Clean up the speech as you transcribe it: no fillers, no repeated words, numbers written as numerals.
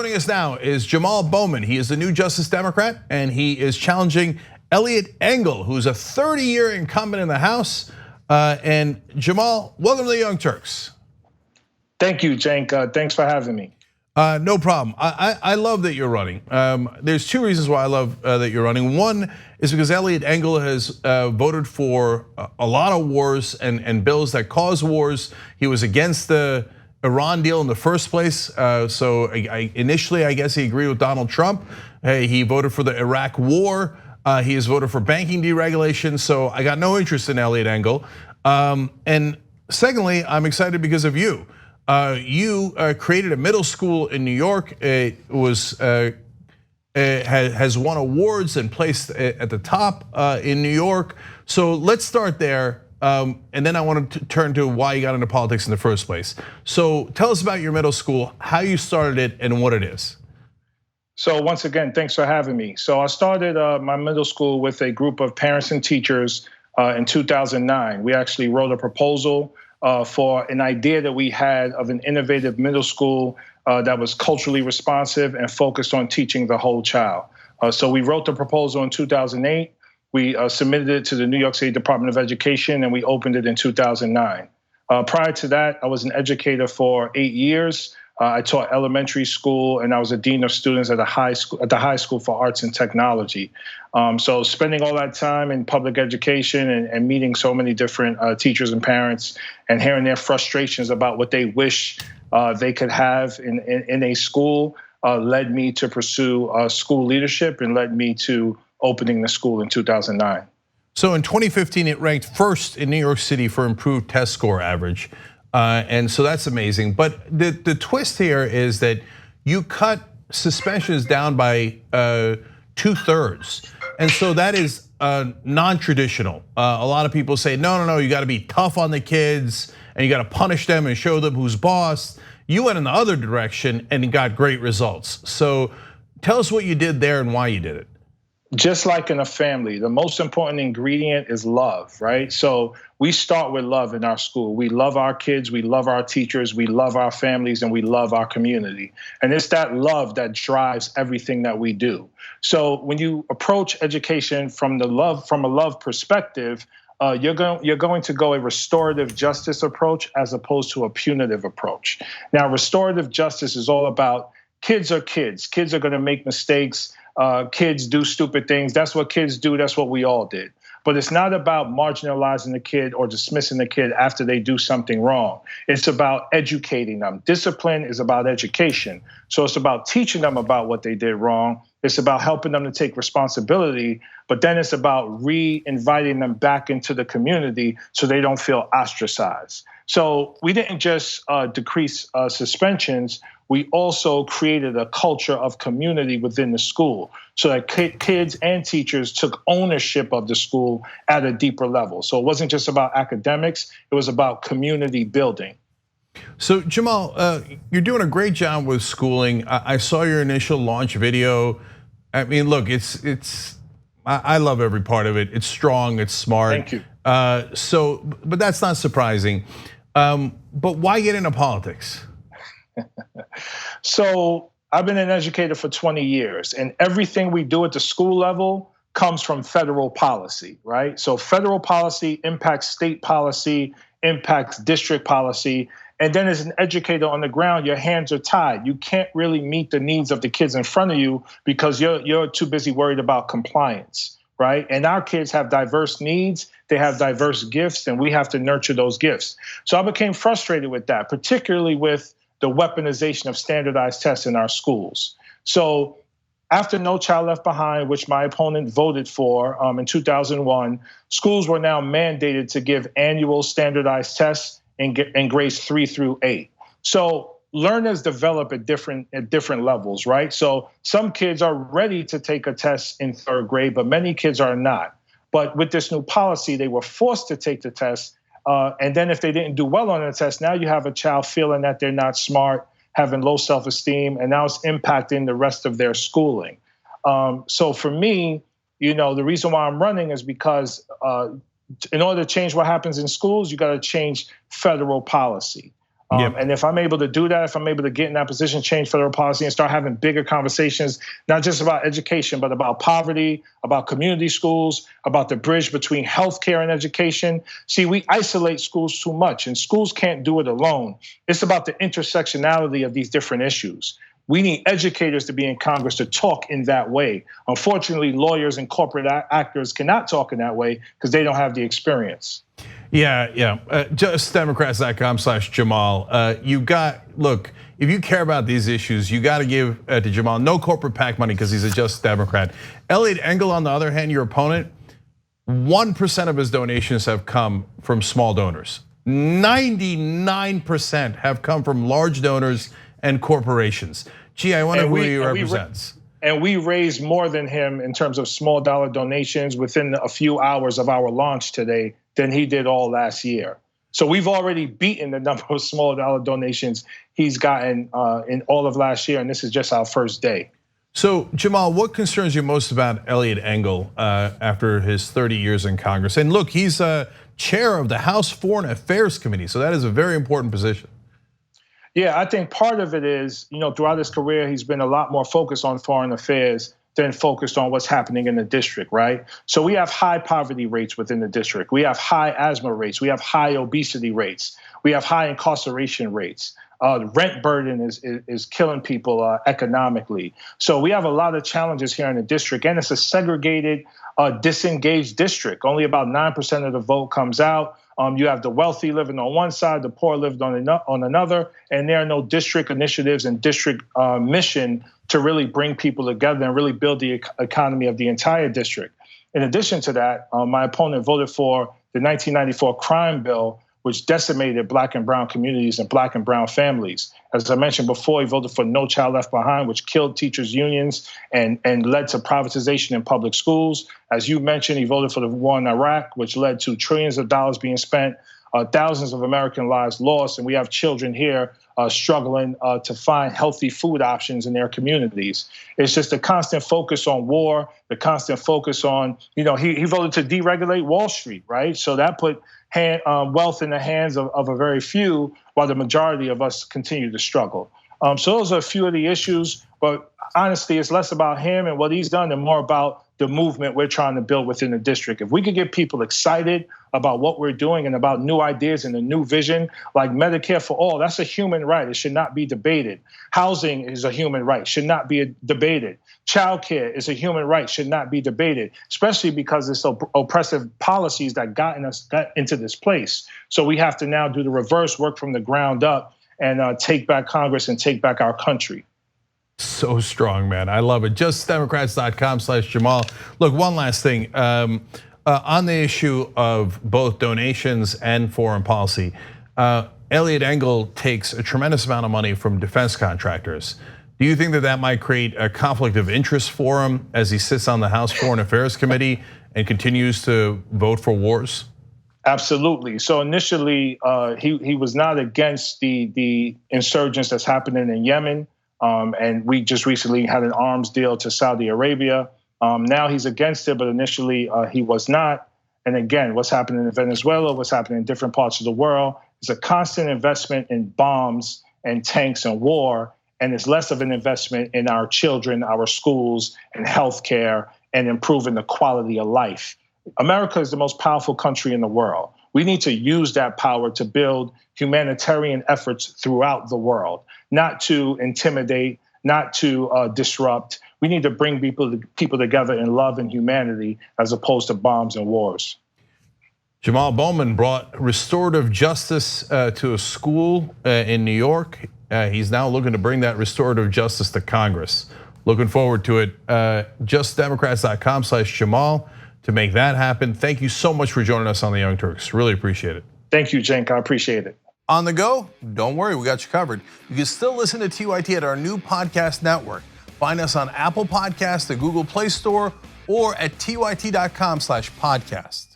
Joining us now is Jamal Bowman. He is the new Justice Democrat, and he is challenging Eliot Engel, who's a 30-year incumbent in the House. And Jamal, welcome to the Young Turks. Thank you, Cenk. Thanks for having me. No problem. I love that you're running. There's two reasons why I love that you're running. One is because Eliot Engel has voted for a lot of wars and bills that cause wars. He was against the Iran deal in the first place. So initially, I guess he agreed with Donald Trump. He voted for the Iraq war. He has voted for banking deregulation. So I got no interest in Eliot Engel. And secondly, I'm excited because of you. You created a middle school in New York. It has won awards and placed at the top in New York. So let's start there. And then I want to turn to why you got into politics in the first place. So tell us about your middle school, how you started it, and what it is. So once again, thanks for having me. So I started my middle school with a group of parents and teachers in 2009. We actually wrote a proposal for an idea that we had of an innovative middle school that was culturally responsive and focused on teaching the whole child. So we wrote the proposal in 2008. We submitted it to the New York State Department of Education, and we opened it in 2009. Prior to that, I was an educator for 8 years. I taught elementary school, and I was a dean of students at the high school for arts and technology. So spending all that time in public education and meeting so many different teachers and parents, and hearing their frustrations about what they wish they could have in a school, led me to pursue school leadership and led me to opening the school in 2009. So in 2015, it ranked first in New York City for improved test score average. And so that's amazing. But the twist here is that you cut suspensions down by 2/3. And so that is non-traditional. A lot of people say, no, you gotta be tough on the kids and you gotta punish them and show them who's boss. You went in the other direction and got great results. So tell us what you did there and why you did it. Just like in a family, the most important ingredient is love, right? So we start with love in our school. We love our kids, we love our teachers, we love our families, and we love our community. And it's that love that drives everything that we do. So when you approach education from a love perspective, you're going to go a restorative justice approach as opposed to a punitive approach. Now, restorative justice is all about kids are kids. Kids are going to make mistakes. Kids do stupid things. That's what kids do. That's what we all did. But it's not about marginalizing the kid or dismissing the kid after they do something wrong. It's about educating them. Discipline is about education. So it's about teaching them about what they did wrong. It's about helping them to take responsibility. But then it's about re-inviting them back into the community so they don't feel ostracized. So we didn't just decrease suspensions. We also created a culture of community within the school so that kids and teachers took ownership of the school at a deeper level. So it wasn't just about academics, it was about community building. So Jamal, you're doing a great job with schooling. I saw your initial launch video. I mean, look, I love every part of it. It's strong, it's smart. Thank you. But that's not surprising. But why get into politics? So I've been an educator for 20 years, and everything we do at the school level comes from federal policy, right? So federal policy impacts state policy, impacts district policy. And then as an educator on the ground, your hands are tied. You can't really meet the needs of the kids in front of you because you're too busy worried about compliance, right? And our kids have diverse needs, they have diverse gifts, and we have to nurture those gifts. So I became frustrated with that, particularly with the weaponization of standardized tests in our schools. So after No Child Left Behind, which my opponent voted for in 2001, schools were now mandated to give annual standardized tests in grades 3 through 8. So learners develop at different levels, right? So some kids are ready to take a test in 3rd grade, but many kids are not. But with this new policy, they were forced to take the test. And then if they didn't do well on the test, now you have a child feeling that they're not smart, having low self-esteem, and now it's impacting the rest of their schooling. So for me, the reason why I'm running is because in order to change what happens in schools, you got to change federal policy. And if I'm able to do that, if I'm able to get in that position, change federal policy and start having bigger conversations, not just about education, but about poverty, about community schools, about the bridge between healthcare and education. See, we isolate schools too much, and schools can't do it alone. It's about the intersectionality of these different issues. We need educators to be in Congress to talk in that way. Unfortunately, lawyers and corporate actors cannot talk in that way because they don't have the experience. Yeah. JustDemocrats.com/Jamal. Look, if you care about these issues, you got to give to Jamal no corporate PAC money because he's a Just Democrat. Elliot Engel, on the other hand, your opponent, 1% of his donations have come from small donors. 99% have come from large donors and corporations. Gee, I wonder who he represents. And we raised more than him in terms of small dollar donations within a few hours of our launch today than he did all last year. So we've already beaten the number of small dollar donations he's gotten in all of last year, and this is just our first day. So Jamal, what concerns you most about Elliot Engel after his 30 years in Congress? And look, he's chair of the House Foreign Affairs Committee, so that is a very important position. Yeah, I think part of it is, throughout his career, he's been a lot more focused on foreign affairs than focused on what's happening in the district, right? So we have high poverty rates within the district. We have high asthma rates. We have high obesity rates. We have high incarceration rates. The rent burden is killing people economically. So we have a lot of challenges here in the district, and it's a segregated, disengaged district. Only about 9% of the vote comes out. You have the wealthy living on one side, the poor living on another, and there are no district initiatives and district mission to really bring people together and really build the economy of the entire district. In addition to that, my opponent voted for the 1994 crime bill, which decimated Black and brown communities and Black and brown families. As I mentioned before, he voted for No Child Left Behind, which killed teachers' unions and led to privatization in public schools. As you mentioned, he voted for the war in Iraq, which led to trillions of dollars being spent, thousands of American lives lost, and we have children here struggling to find healthy food options in their communities. It's just a constant focus on war, the constant focus on, he voted to deregulate Wall Street, right? So that put wealth in the hands of a very few, while the majority of us continue to struggle. So those are a few of the issues, but honestly, it's less about him and what he's done and more about the movement we're trying to build within the district. If we could get people excited about what we're doing and about new ideas and a new vision, like Medicare for all, that's a human right. It should not be debated. Housing is a human right, should not be debated. Childcare is a human right, should not be debated, especially because it's oppressive policies that got into this place. So we have to now do the reverse, work from the ground up, and take back Congress and take back our country. So strong, man. I love it. JustDemocrats.com/Jamal. Look, one last thing. On the issue of both donations and foreign policy, Elliot Engel takes a tremendous amount of money from defense contractors. Do you think that might create a conflict of interest for him as he sits on the House Foreign Affairs Committee and continues to vote for wars? Absolutely. So initially, he was not against the insurgents that's happening in Yemen. And we just recently had an arms deal to Saudi Arabia. Now he's against it, but initially he was not. And again, what's happening in Venezuela, what's happening in different parts of the world, is a constant investment in bombs and tanks and war. And it's less of an investment in our children, our schools, and healthcare, and improving the quality of life. America is the most powerful country in the world. We need to use that power to build humanitarian efforts throughout the world, not to intimidate, not to disrupt. We need to bring people together in love and humanity as opposed to bombs and wars. Jamal Bowman brought restorative justice to a school in New York. He's now looking to bring that restorative justice to Congress. Looking forward to it. JustDemocrats.com/Jamal to make that happen. Thank you so much for joining us on the Young Turks. Really appreciate it. Thank you, Cenk. I appreciate it. On the go? Don't worry, we got you covered. You can still listen to TYT at our new podcast network. Find us on Apple Podcasts, the Google Play Store, or at tyt.com/podcast.